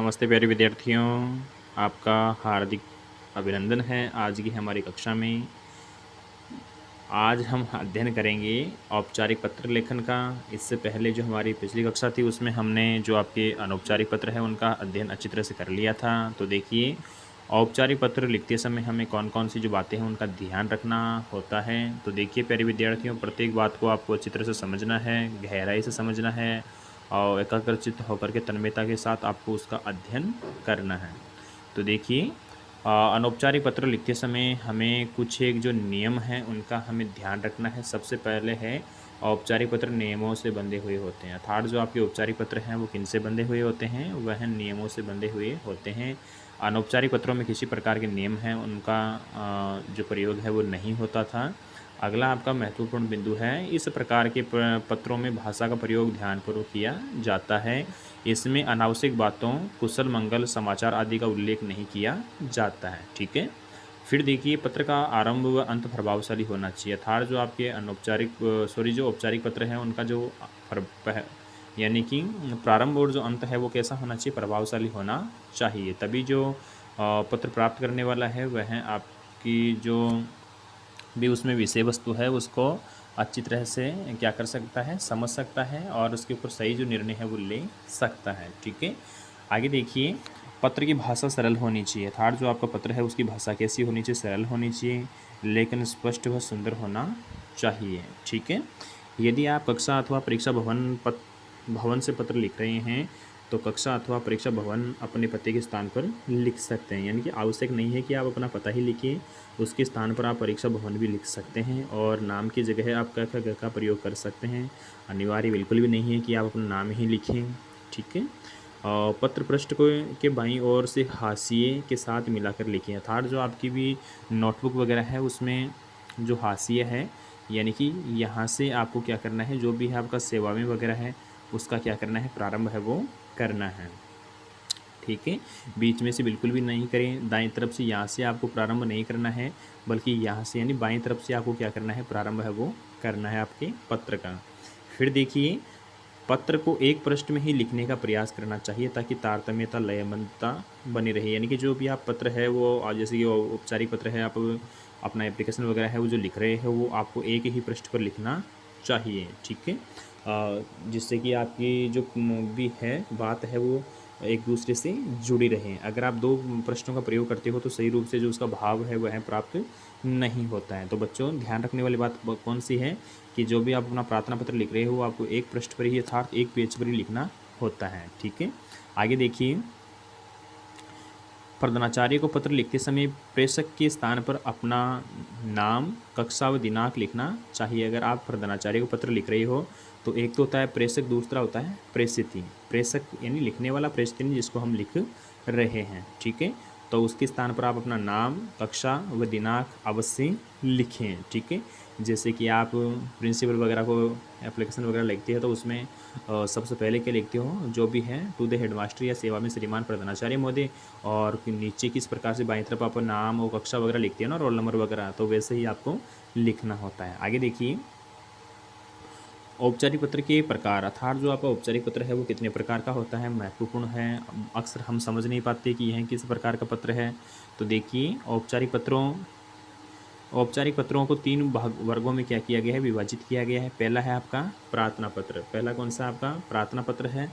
नमस्ते प्यारे विद्यार्थियों, आपका हार्दिक अभिनंदन है आज की हमारी कक्षा में। आज हम अध्ययन करेंगे औपचारिक पत्र लेखन का। इससे पहले जो हमारी पिछली कक्षा थी उसमें हमने जो आपके अनौपचारिक पत्र है उनका अध्ययन अच्छी तरह से कर लिया था। तो देखिए, औपचारिक पत्र लिखते समय हमें कौन कौन सी जो बातें हैं उनका ध्यान रखना होता है। तो देखिए प्यारे विद्यार्थियों, प्रत्येक बात को आपको अच्छी तरह से समझना है, गहराई से समझना है और एकाग्रचित्त होकर के तन्मयता के साथ आपको उसका अध्ययन करना है। तो देखिए, अनौपचारिक पत्र लिखते समय हमें कुछ एक जो नियम हैं उनका हमें ध्यान रखना है। सबसे पहले है, औपचारिक पत्र नियमों से बंधे हुए होते हैं, अर्थात जो आपके औपचारिक पत्र हैं वो किनसे बंधे हुए होते हैं, वह नियमों से बंधे हुए होते हैं। अनौपचारिक पत्रों में किसी प्रकार के नियम हैं उनका जो प्रयोग है वो नहीं होता था। अगला आपका महत्वपूर्ण बिंदु है, इस प्रकार के पत्रों में भाषा का प्रयोग ध्यानपूर्वक किया जाता है। इसमें अनावश्यक बातों, कुशल मंगल समाचार आदि का उल्लेख नहीं किया जाता है। ठीक है। फिर देखिए, पत्र का आरंभ व अंत प्रभावशाली होना चाहिए, अर्थात जो आपके जो औपचारिक पत्र हैं उनका जो यानी कि प्रारंभ और जो अंत है वो कैसा होना चाहिए, प्रभावशाली होना चाहिए। तभी जो पत्र प्राप्त करने वाला है वह आपकी जो भी उसमें विषय वस्तु है उसको अच्छी तरह से क्या कर सकता है, समझ सकता है और उसके ऊपर सही जो निर्णय है वो ले सकता है। ठीक है। आगे देखिए, पत्र की भाषा सरल होनी चाहिए, अर्थात जो आपका पत्र है उसकी भाषा कैसी होनी चाहिए, सरल होनी चाहिए, लेकिन स्पष्ट व सुंदर होना चाहिए। ठीक है। यदि आप कक्षा अथवा परीक्षा भवन से पत्र लिख रहे हैं तो कक्षा अथवा परीक्षा भवन अपने पते के स्थान पर लिख सकते हैं, यानी कि आवश्यक नहीं है कि आप अपना पता ही लिखिए, उसके स्थान पर आप परीक्षा भवन भी लिख सकते हैं और नाम की जगह आप क का प्रयोग कर सकते हैं। अनिवार्य बिल्कुल भी नहीं है कि आप अपना नाम ही लिखें। ठीक है। और पत्र पृष्ठ को के बाईं ओर से हाशिए के साथ मिलाकर लिखें, अर्थात जो आपकी भी नोटबुक वगैरह है उसमें जो हाशिया है, यानी कि यहाँ से आपको क्या करना है, जो भी है आपका सेवा में वगैरह है उसका क्या करना है, प्रारंभ है वो करना है। ठीक है। बीच में से बिल्कुल भी नहीं करें, दाईं तरफ से यहाँ से आपको प्रारंभ नहीं करना है, बल्कि यहाँ से यानी बाईं तरफ से आपको क्या करना है, प्रारंभ है वो करना है आपके पत्र का। फिर देखिए, पत्र को एक पृष्ठ में ही लिखने का प्रयास करना चाहिए ताकि तारतम्यता लयबद्धता बनी रहे, यानी कि जो भी आप पत्र है वो जैसे कि औपचारिक पत्र है, आप अपना एप्लीकेशन वगैरह है वो जो लिख रहे हैं वो आपको एक ही पृष्ठ पर लिखना चाहिए। ठीक है। जिससे कि आपकी जो भी है बात है वो एक दूसरे से जुड़ी रहें। अगर आप दो प्रश्नों का प्रयोग करते हो तो सही रूप से जो उसका भाव है वह प्राप्त नहीं होता है। तो बच्चों, ध्यान रखने वाली बात कौन सी है कि जो भी आप अपना प्रार्थना पत्र लिख रहे हो आपको एक पृष्ठ पर ही, अर्थात एक पेज पर ही लिखना होता है। ठीक है। आगे देखिए, प्रधानाचार्य को पत्र लिखते समय प्रेषक के स्थान पर अपना नाम, कक्षा व दिनांक लिखना चाहिए। अगर आप प्रधानाचार्य को पत्र लिख रहे हो तो एक तो होता है प्रेषक, दूसरा होता है प्रेषित। प्रेषक यानी लिखने वाला, प्रेषित जिसको हम लिख रहे हैं। ठीक है। तो उसके स्थान पर आप अपना नाम, कक्षा व दिनांक अवश्य लिखें। ठीक है। जैसे कि आप प्रिंसिपल वगैरह को एप्लीकेशन वगैरह लिखते हैं तो उसमें सबसे पहले क्या लिखते हो, जो भी है टू द हेडमास्टर या सेवा में श्रीमान प्रधानाचार्य महोदय, और नीचे किस प्रकार से बाईं तरफ आप नाम और कक्षा वगैरह लिखते हैं ना, रोल नंबर वगैरह, तो वैसे ही आपको लिखना होता है। आगे देखिए, औपचारिक पत्र के प्रकार, अर्थात जो आपका औपचारिक पत्र है वो कितने प्रकार का होता है, महत्वपूर्ण है। अक्सर हम समझ नहीं पाते कि यह किस प्रकार का पत्र है। तो देखिए, औपचारिक पत्रों को तीन वर्गों में क्या किया गया है, विभाजित किया गया है। पहला है आपका प्रार्थना पत्र। पहला कौन सा आपका प्रार्थना पत्र है,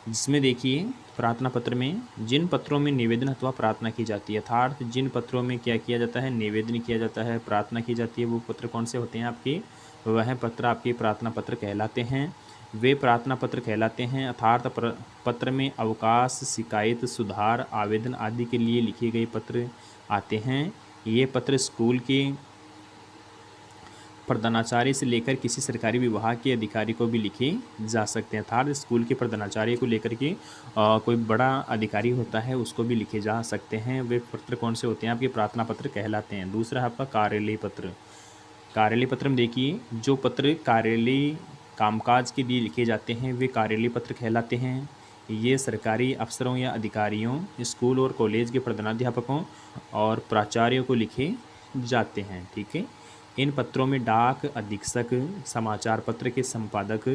जिसमें देखिए, प्रार्थना पत्र में जिन पत्रों में निवेदन अथवा प्रार्थना की जाती है, अर्थात जिन पत्रों में क्या किया जाता है, निवेदन किया जाता है, प्रार्थना की जाती है, वो पत्र कौन से होते हैं आपके, वह पत्र आपके प्रार्थना पत्र कहलाते हैं। वे प्रार्थना पत्र कहलाते हैं, अर्थात पत्र में अवकाश, शिकायत, सुधार, आवेदन आदि के लिए लिखे गए पत्र आते हैं। ये पत्र स्कूल के प्रधानाचार्य से लेकर किसी सरकारी विभाग के अधिकारी को भी लिखे जा सकते हैं, अर्थात स्कूल के प्रधानाचार्य को लेकर के कोई बड़ा अधिकारी होता है उसको भी लिखे जा सकते हैं। वे पत्र कौन से होते हैं, आपके प्रार्थना पत्र कहलाते हैं। दूसरा है आपका कार्यालय पत्र। कार्यालय पत्र में देखिए, जो पत्र कार्यालय कामकाज के लिए लिखे जाते हैं वे कार्यालय पत्र कहलाते हैं। ये सरकारी अफसरों या अधिकारियों, स्कूल और कॉलेज के प्रधानाध्यापकों और प्राचार्यों को लिखे जाते हैं। ठीक है। इन पत्रों में डाक अधीक्षक, समाचार पत्र के संपादक,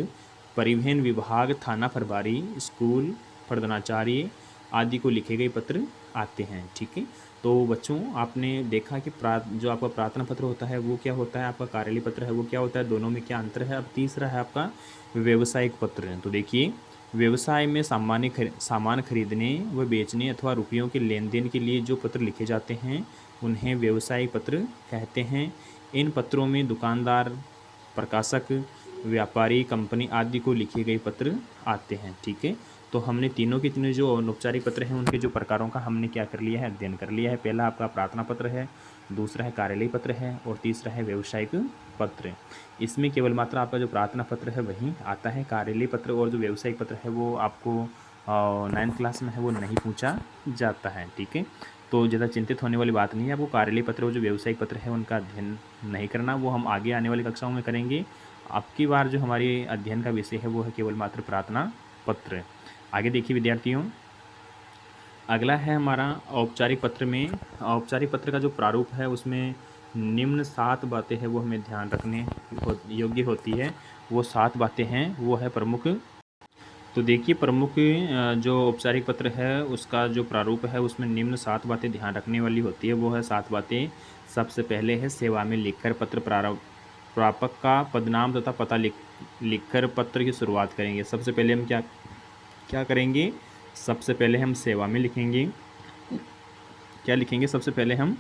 परिवहन विभाग थाना प्रभारी, स्कूल प्रधानाचार्य, आदि को लिखे गए पत्र आते हैं। ठीक है, तो बच्चों आपने देखा कि जो आपका प्रार्थना पत्र होता है वो क्या होता है, आपका कार्यालय पत्र है वो क्या होता है, दोनों में क्या अंतर है। अब तीसरा है आपका व्यवसायिक पत्र। तो देखिए, व्यवसाय में सामान खरीदने व बेचने अथवा रुपयों के लेन देन के लिए जो पत्र लिखे जाते हैं उन्हें व्यवसायिक पत्र कहते हैं। इन पत्रों में दुकानदार, प्रकाशक, व्यापारी, कंपनी आदि को लिखे गए पत्र आते हैं। ठीक है, तो हमने तीनों के तीनों जो अनौपचारिक पत्र हैं उनके जो प्रकारों का हमने क्या कर लिया है, अध्ययन कर लिया है। पहला आपका प्रार्थना पत्र है, दूसरा है कार्यालय पत्र है और तीसरा है व्यवसायिक पत्र। इसमें केवल मात्र आपका जो प्रार्थना पत्र है वही आता है, कार्यालय पत्र और जो व्यवसायिक पत्र है वो आपको 9th क्लास में है वो नहीं पूछा जाता है। ठीक है, तो ज़्यादा चिंतित होने वाली बात नहीं है। आपको कार्यालय पत्र और जो व्यवसायिक पत्र है उनका अध्ययन नहीं करना, वो हम आगे आने वाली कक्षाओं में करेंगे। आपकी बार जो हमारे अध्ययन का विषय है वो है केवल मात्र प्रार्थना पत्र। आगे देखिए विद्यार्थियों, अगला है हमारा औपचारिक पत्र में। औपचारिक पत्र का जो प्रारूप है उसमें निम्न 7 बातें हैं वो हमें ध्यान रखने योग्य होती है। वो 7 बातें हैं, वो है प्रमुख। तो देखिए, प्रमुख जो औपचारिक पत्र है उसका जो प्रारूप है उसमें निम्न 7 बातें ध्यान रखने वाली होती है। वो है 7 बातें। सबसे पहले है सेवा में लिखकर पत्र प्रापक का पदनाम तथा पता लिखकर पत्र की शुरुआत करेंगे। सबसे पहले हम क्या करेंगे, सबसे पहले हम सेवा में लिखेंगे। क्या लिखेंगे, सबसे पहले हम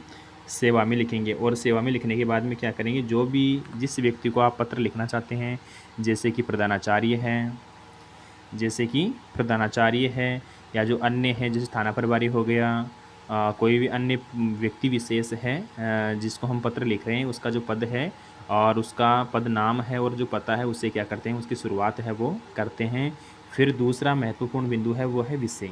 सेवा में लिखेंगे और सेवा में लिखने के बाद में क्या करेंगे, जो भी जिस व्यक्ति को आप पत्र लिखना चाहते हैं, जैसे कि प्रधानाचार्य है या जो अन्य है जैसे थाना प्रभारी हो गया, कोई भी अन्य व्यक्ति विशेष है जिसको हम पत्र लिख रहे हैं, उसका जो पद है और उसका पद नाम है और जो पता है उससे क्या करते हैं, उसकी शुरुआत है वो करते हैं। फिर दूसरा महत्वपूर्ण बिंदु है वो है विषय।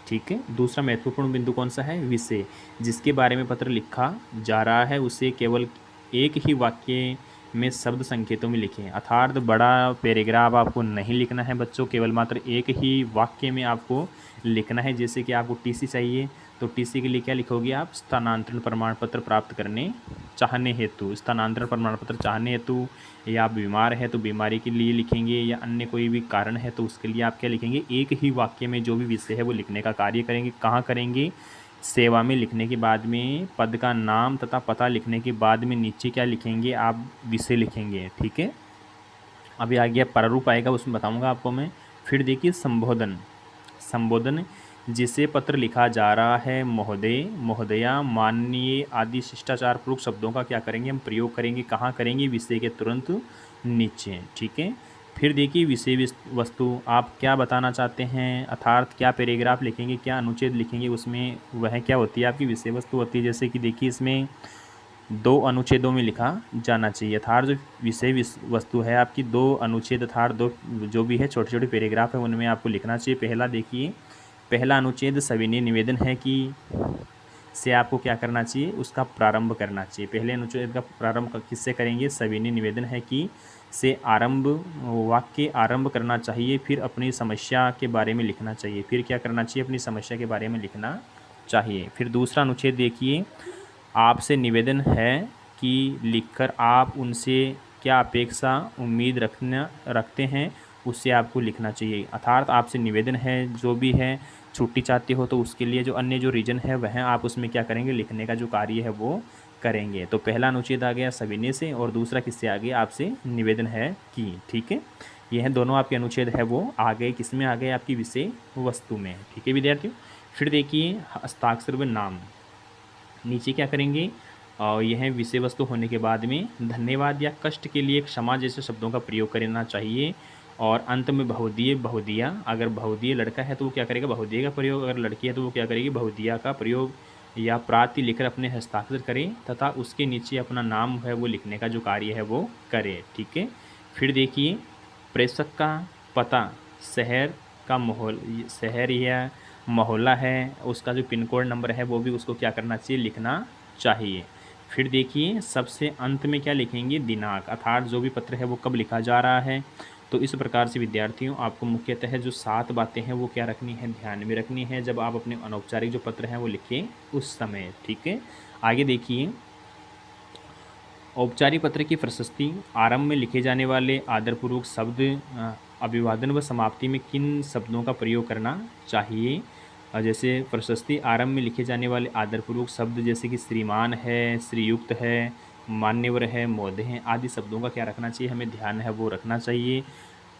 ठीक है, दूसरा महत्वपूर्ण बिंदु कौन सा है, विषय। जिसके बारे में पत्र लिखा जा रहा है उसे केवल एक ही वाक्य में शब्द संकेतों में लिखें, अर्थात बड़ा पैराग्राफ आपको नहीं लिखना है बच्चों, केवल मात्र एक ही वाक्य में आपको लिखना है। जैसे कि आपको टीसी चाहिए तो टीसी के लिए क्या लिखोगे आप, स्थानांतरण प्रमाण पत्र प्राप्त करने चाहने हेतु, स्थानांतरण प्रमाण पत्र चाहने हेतु, या आप बीमार है तो बीमारी के लिए लिखेंगे, या अन्य कोई भी कारण है तो उसके लिए आप क्या लिखेंगे, एक ही वाक्य में जो भी विषय है वो लिखने का कार्य करेंगे। कहाँ करेंगे, सेवा में लिखने के बाद में पद का नाम तथा पता लिखने के बाद में नीचे क्या लिखेंगे, आप विषय लिखेंगे। ठीक है, अभी आगे प्रारूप आएगा उसमें बताऊंगा आपको मैं। फिर देखिए संबोधन, जिसे पत्र लिखा जा रहा है, महोदय, महोदया, माननीय आदि शिष्टाचार पूर्वक शब्दों का क्या करेंगे, हम प्रयोग करेंगे। कहाँ करेंगे, विषय के तुरंत नीचे। ठीक है, फिर देखिए विषय वस्तु, आप क्या बताना चाहते हैं, अर्थात क्या पैराग्राफ लिखेंगे, क्या अनुच्छेद लिखेंगे, उसमें वह क्या होती है, आपकी विषय वस्तु होती है। जैसे कि देखिए इसमें 2 अनुच्छेदों में लिखा जाना चाहिए, अर्थात जो विषय वस्तु है आपकी 2 अनुच्छेद अर्थात 2 जो भी है छोटे छोटे पैराग्राफ है उनमें आपको लिखना चाहिए। पहला देखिए, पहला अनुच्छेद सविनय निवेदन है कि से आपको क्या करना चाहिए, उसका प्रारंभ करना चाहिए। पहले अनुच्छेद का प्रारंभ किससे करेंगे, सविनय निवेदन है कि से वाक्य आरंभ करना चाहिए। फिर अपनी समस्या के बारे में लिखना चाहिए। फिर क्या करना चाहिए, अपनी समस्या के बारे में लिखना चाहिए। फिर दूसरा अनुच्छेद देखिए, आपसे निवेदन है कि लिखकर आप उनसे क्या अपेक्षा उम्मीद रखते हैं उससे आपको लिखना चाहिए। अर्थात आपसे निवेदन है, जो भी है छुट्टी चाहते हो तो उसके लिए जो अन्य जो रीजन है वह आप उसमें क्या करेंगे, लिखने का जो कार्य है वो करेंगे। तो पहला अनुच्छेद आ गया सविनय से और दूसरा किससे आ गया, आपसे निवेदन है कि। ठीक है, यह दोनों आपके अनुच्छेद है वो आ गए, किसमें आ गए, आपकी विषय वस्तु में। ठीक है विद्यार्थियों, फिर देखिए हस्ताक्षर व नाम, नीचे क्या करेंगे, और यह विषय वस्तु होने के बाद में धन्यवाद या कष्ट के लिए क्षमा जैसे शब्दों का प्रयोग करना चाहिए। और अंत में बहुदीय बहुदिया, अगर बहुदीय लड़का है तो वो क्या करेगा, बहुदीय का प्रयोग, अगर लड़की है तो वो क्या करेगी, बहुदिया का प्रयोग या प्राति लिखकर अपने हस्ताक्षर करें तथा उसके नीचे अपना नाम है वो लिखने का जो कार्य है वो करे। ठीक है, फिर देखिए प्रेषक का पता, शहर या मोहल्ला है, उसका जो पिन कोड नंबर है वो भी उसको क्या करना चाहिए, लिखना चाहिए। फिर देखिए सबसे अंत में क्या लिखेंगे, दिनांक, अर्थात जो भी पत्र है वो कब लिखा जा रहा है। तो इस प्रकार से विद्यार्थियों आपको मुख्यतः जो 7 बातें हैं वो क्या रखनी है, ध्यान में रखनी है जब आप अपने अनौपचारिक जो पत्र हैं वो लिखें उस समय। ठीक है, आगे देखिए औपचारिक पत्र की प्रशस्ति, आरंभ में लिखे जाने वाले आदरपूर्वक शब्द, अभिवादन व समाप्ति में किन शब्दों का प्रयोग करना चाहिए। जैसे प्रशस्ति आरंभ में लिखे जाने वाले आदरपूर्वक शब्द जैसे कि श्रीमान है, श्रीयुक्त है, मान्यवर है, महोदय हैं आदि शब्दों का क्या रखना चाहिए, हमें ध्यान है वो रखना चाहिए।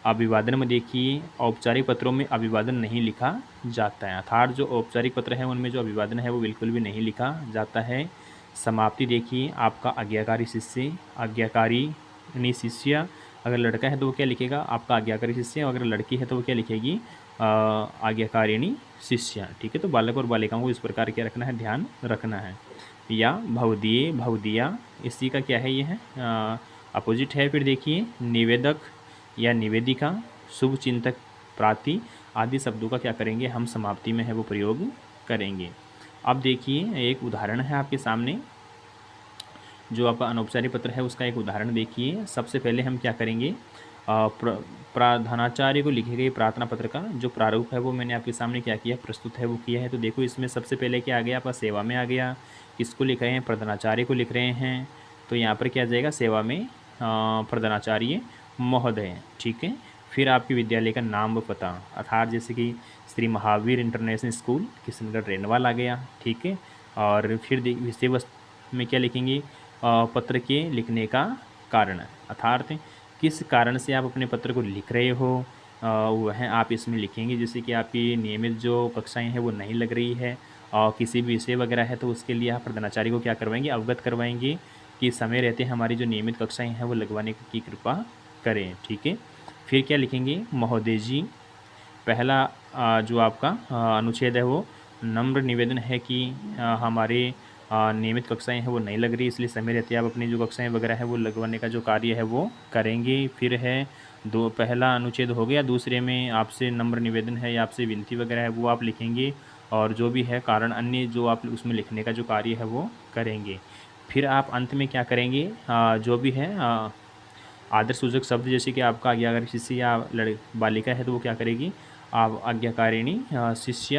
अभिवादन में देखिए औपचारिक पत्रों में अभिवादन नहीं लिखा जाता है, अर्थात जो औपचारिक पत्र है उनमें जो अभिवादन है वो बिल्कुल भी नहीं लिखा जाता है। समाप्ति देखिए आपका आज्ञाकारी शिष्य, आज्ञाकारी यानी शिष्य, अगर लड़का है तो वो क्या लिखेगा आपका आज्ञाकारी शिष्य, अगर लड़की है तो वो क्या लिखेगी आज्ञाकारिणी शिष्य। ठीक है, तो बालक और बालिकाओं को इस प्रकार क्या रखना है, ध्यान रखना है। या भवदीय, भवदिया, इसी का क्या है, ये है अपोजिट है। फिर देखिए निवेदक या निवेदिका, शुभ चिंतक, प्राति आदि शब्दों का क्या करेंगे हम समाप्ति में है वो प्रयोग करेंगे। अब देखिए एक उदाहरण है आपके सामने, जो आपका अनौपचारिक पत्र है उसका एक उदाहरण देखिए। सबसे पहले हम क्या करेंगे, प्रधानाचार्य को लिखे गए प्रार्थना पत्र का जो प्रारूप है वो मैंने आपके सामने क्या किया, प्रस्तुत है वो किया है। तो देखो इसमें सबसे पहले क्या आ गया आपका, सेवा में आ गया। किसको लिख रहे हैं, प्रधानाचार्य को लिख रहे हैं, तो यहाँ पर क्या आ जाएगा, सेवा में प्रधानाचार्य महोदय। ठीक है, फिर आपके विद्यालय का नाम व पता, अर्थात जैसे कि श्री महावीर इंटरनेशनल स्कूल किशनगढ़ रेनवाल आ गया। ठीक है, और फिर विषय वस्तु में क्या लिखेंगे, पत्र के लिखने का कारण, अर्थात किस कारण से आप अपने पत्र को लिख रहे हो वह आप इसमें लिखेंगे। जैसे कि आपकी नियमित जो कक्षाएं हैं वो नहीं लग रही है और किसी भी विषय वगैरह है तो उसके लिए आप प्रधानाचार्य को क्या करवाएंगे, अवगत करवाएंगे कि समय रहते हमारी जो नियमित कक्षाएं हैं वो लगवाने की कृपा करें। ठीक है, फिर क्या लिखेंगे, महोदय जी, पहला जो आपका अनुच्छेद है वो नम्र निवेदन है कि हमारे नियमित कक्षाएं हैं वो नहीं लग रही, इसलिए समय रहते आप अपनी जो कक्षाएं वगैरह है वो लगवाने का जो कार्य है वो करेंगे। फिर है दो, पहला अनुच्छेद हो गया, दूसरे में आपसे नम्र निवेदन है या आपसे विनती वगैरह है वो आप लिखेंगे, और जो भी है कारण अन्य जो आप उसमें लिखने का जो कार्य है वो करेंगे। फिर आप अंत में क्या करेंगे, जो भी है आदर सूचक शब्द जैसे कि आपका आज्ञाकारी शिष्य या बालिका है तो वो क्या करेगी, आप आज्ञाकारिणी शिष्य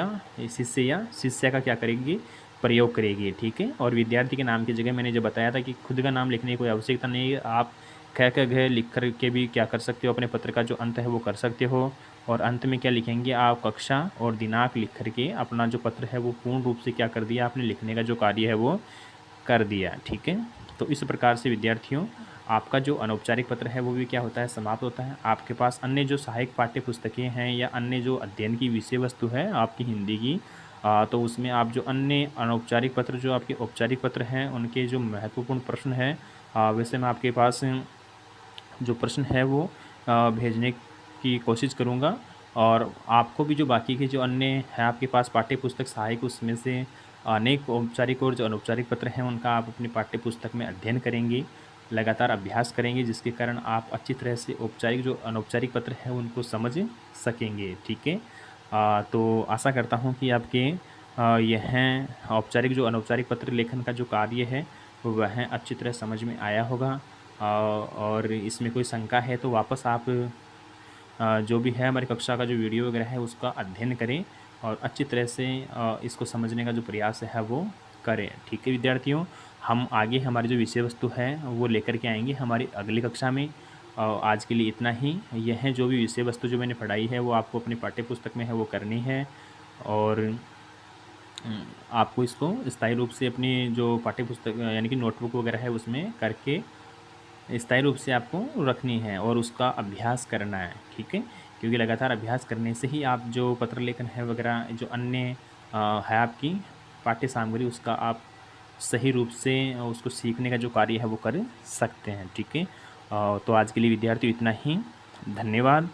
या शिष्या का क्या करेगी, प्रयोग करेगी। ठीक है, और विद्यार्थी के नाम की जगह मैंने जो बताया था कि खुद का नाम लिखने की कोई आवश्यकता नहीं है, आप ख ख घ लिख कर के भी क्या कर सकते हो, अपने पत्र का जो अंत है वो कर सकते हो। और अंत में क्या लिखेंगे, आप कक्षा और दिनांक लिख करके अपना जो पत्र है वो पूर्ण रूप से क्या कर दिया, आपने लिखने का जो कार्य है वो कर दिया। ठीक है, तो इस प्रकार से विद्यार्थियों आपका जो अनौपचारिक पत्र है वो भी क्या होता है, समाप्त होता है। आपके पास अन्य जो सहायक पाठ्य पुस्तकें हैं या अन्य जो अध्ययन की विषय वस्तु है आपकी हिंदी की, तो उसमें आप जो अन्य अनौपचारिक पत्र जो आपके औपचारिक पत्र हैं उनके जो महत्वपूर्ण प्रश्न है, वैसे मैं आपके पास जो प्रश्न है वो भेजने की कोशिश करूँगा। और आपको भी जो बाकी के जो अन्य है आपके पास पाठ्य पुस्तक सहायक, उसमें से अनेक औपचारिक और जो अनौपचारिक पत्र हैं उनका आप अपनी पाठ्य पुस्तक में अध्ययन करेंगे, लगातार अभ्यास करेंगे, जिसके कारण आप अच्छी तरह से औपचारिक जो अनौपचारिक पत्र है उनको समझ सकेंगे। ठीक है, तो आशा करता हूँ कि आपके यह औपचारिक जो अनौपचारिक पत्र लेखन का जो कार्य है वह अच्छी तरह समझ में आया होगा। और इसमें कोई शंका है तो वापस आप जो भी है हमारी कक्षा का जो वीडियो वगैरह है उसका अध्ययन करें और अच्छी तरह से इसको समझने का जो प्रयास है वो करें। ठीक है विद्यार्थियों, हम आगे हमारी जो विषय वस्तु है वो लेकर के आएंगे हमारी अगली कक्षा में। आज के लिए इतना ही। यह है जो भी विषय वस्तु जो मैंने पढ़ाई है वो आपको अपनी पाठ्य पुस्तक में है वो करनी है, और आपको इसको स्थायी रूप से अपनी जो पाठ्य पुस्तक यानी कि नोटबुक वगैरह है उसमें करके स्थायी रूप से आपको रखनी है और उसका अभ्यास करना है। ठीक है, क्योंकि लगातार अभ्यास करने से ही आप जो पत्र लेखन है वगैरह जो अन्य है आपकी पाठ्य सामग्री उसका आप सही रूप से उसको सीखने का जो कार्य है वो कर सकते हैं। ठीक है, तो आज के लिए विद्यार्थियों इतना ही। धन्यवाद।